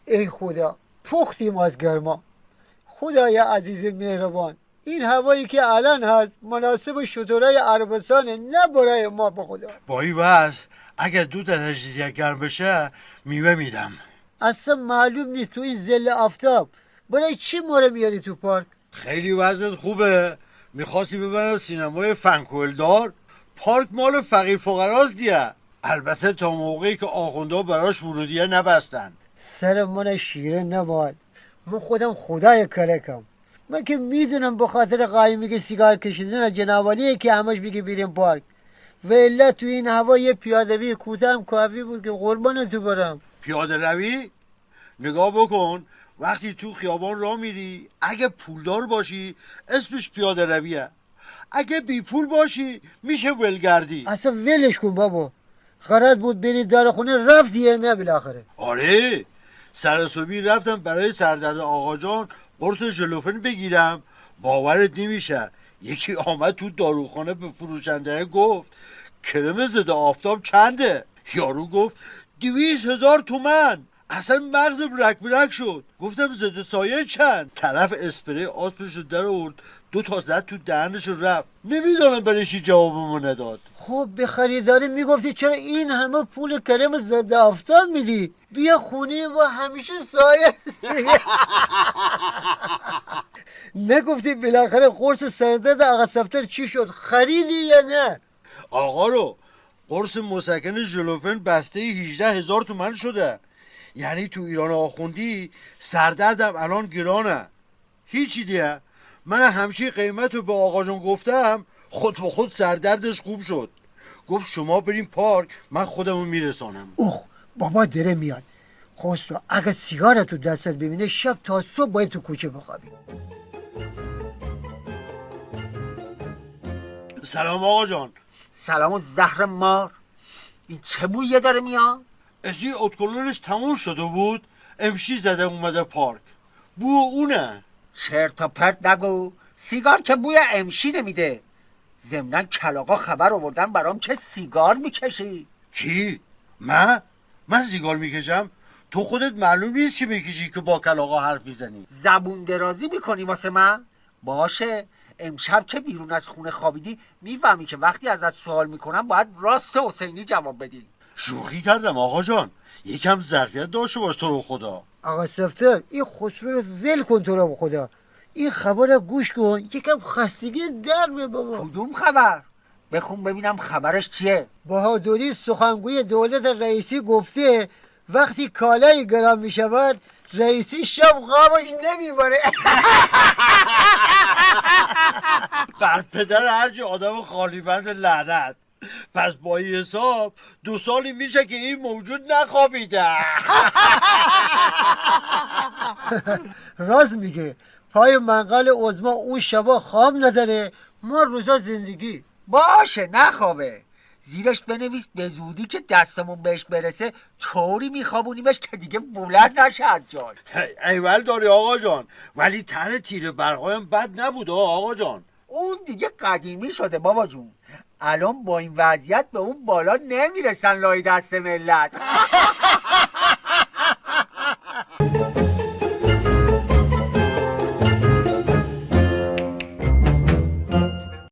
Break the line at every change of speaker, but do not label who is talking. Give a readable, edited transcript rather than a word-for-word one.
ای خدا پختیم از گرما. خدای عزیز مهربان، این هوایی که الان هست مناسب شترای عربستانه، نه برای ما. به خدا
با این وضع اگه 2 درجه دیگه گرم بشه میوه میدم.
اصلا معلوم نیست تو این ظل آفتاب برای چی ما رو میاری تو پارک؟
خیلی وضعت خوبه؟ میخواستی ببرم سینمای فنکولدار؟ پارک مال فقیر فقراست دیگه، البته تا موقعی که آخونده براش ورودیه نبستن.
سر من شیره نمال، من خودم خدای کلکم. من که میدونم به خاطر قایمی که سیگار کشیدن جنابالیه که همش میگه بیریم پارک، و الا تو این هوا یه پیاده روی کوتاه هم کافی بود که قربان تو برم.
پیاده روی؟ نگاه بکن، وقتی تو خیابان راه میری اگه پولدار باشی اسمش پیاده رویه، اگه بی پول باشی میشه ولگردی.
اصلا ولش کن بابا، قرار بود بری در خونه، رفتی نه بالاخره؟
آره، سر صبحی رفتم برای سردرد آقا جان قرص ژلوفن بگیرم، باورت نمیشه یکی آمد تو داروخانه به فروشنده گفت کرم ضد آفتاب چنده؟ یارو گفت 200,000 تومن. اصلا مغزم رک برک شد، گفتم ضد سایه چند؟ طرف اسپری آسمش رو در آورد 2 تا زد تو دهنش و رفت. نمیدونم برای چی جوابمو نداد.
خب به خریداری میگفتی چرا این همه پول کرم ضد آفتاب میدی؟ بیا خونه و همیشه سایه. نگفتی بالاخره قرص سردرد آقا صفتر چی شد؟ خریدی یا نه؟
آقا رو قرص مسکن ژلوفن بسته 18,000 تومن شده، یعنی تو ایران آخوندی سردردم الان گرانه. هیچی دیگه، من همچی قیمت رو به آقا جان گفتم خود به خود سردردش خوب شد. گفت شما بریم پارک من خودمو میرسانم.
اوه بابا داره میاد. خسرو اگه سیگار تو دستت ببینه شب تا صبح باید تو کوچه بخوابی.
سلام آقا جان.
سلام و زهر مار، این چه بویه داره میاد؟
ازی اتکلونش تموم شده بود، امشی زده اومده پارک، بو اونه.
چرت و پرت نگو، سیگار که بوی امشی نمیده. ضمناً کلاغا خبر آوردن برام که سیگار میکشی.
کی؟ من سیگار میکشم؟ تو خودت معلوم نیست چی میکشی که با کلاغا حرف میزنی؟
زبون درازی میکنی واسه من؟ باشه، امشب که بیرون از خونه خوابیدی میفهمی که وقتی ازت سوال میکنم باید راست حسینی جواب بدی.
شوخی کردم آقا جان، یکم ظرفیت داشته باش تو رو خدا.
آقا صفتر این خسرو رو ول کن تو رو خدا، این خبر رو گوش کن، یکم خستگی در به بابا.
کدوم خبر؟ بخون ببینم خبرش چیه.
بهادری سخنگوی دولت رئیسی گفته وقتی کالای گران می شود رئیسی شب خوابش نمیبره.
بر پدر هرچی آدم خالی بند لعنت. پس با این حساب 2 سالی میشه که این موجود نخوابیده.
راست میگه، پای منقل عظما اون شبا خواب نداره، ما روزا زندگی.
باشه نخوابه، زیرش بنویس به زودی که دستمون بهش برسه طوری میخوابونیمش که دیگه بلند نشه از جای.
ایول داری آقا جان، ولی تن تیر برقایم بد نبود آقا جان.
اون دیگه قدیمی شده بابا جون، الان با این وضعیت به اون بالا نمیرسن لای دست ملت.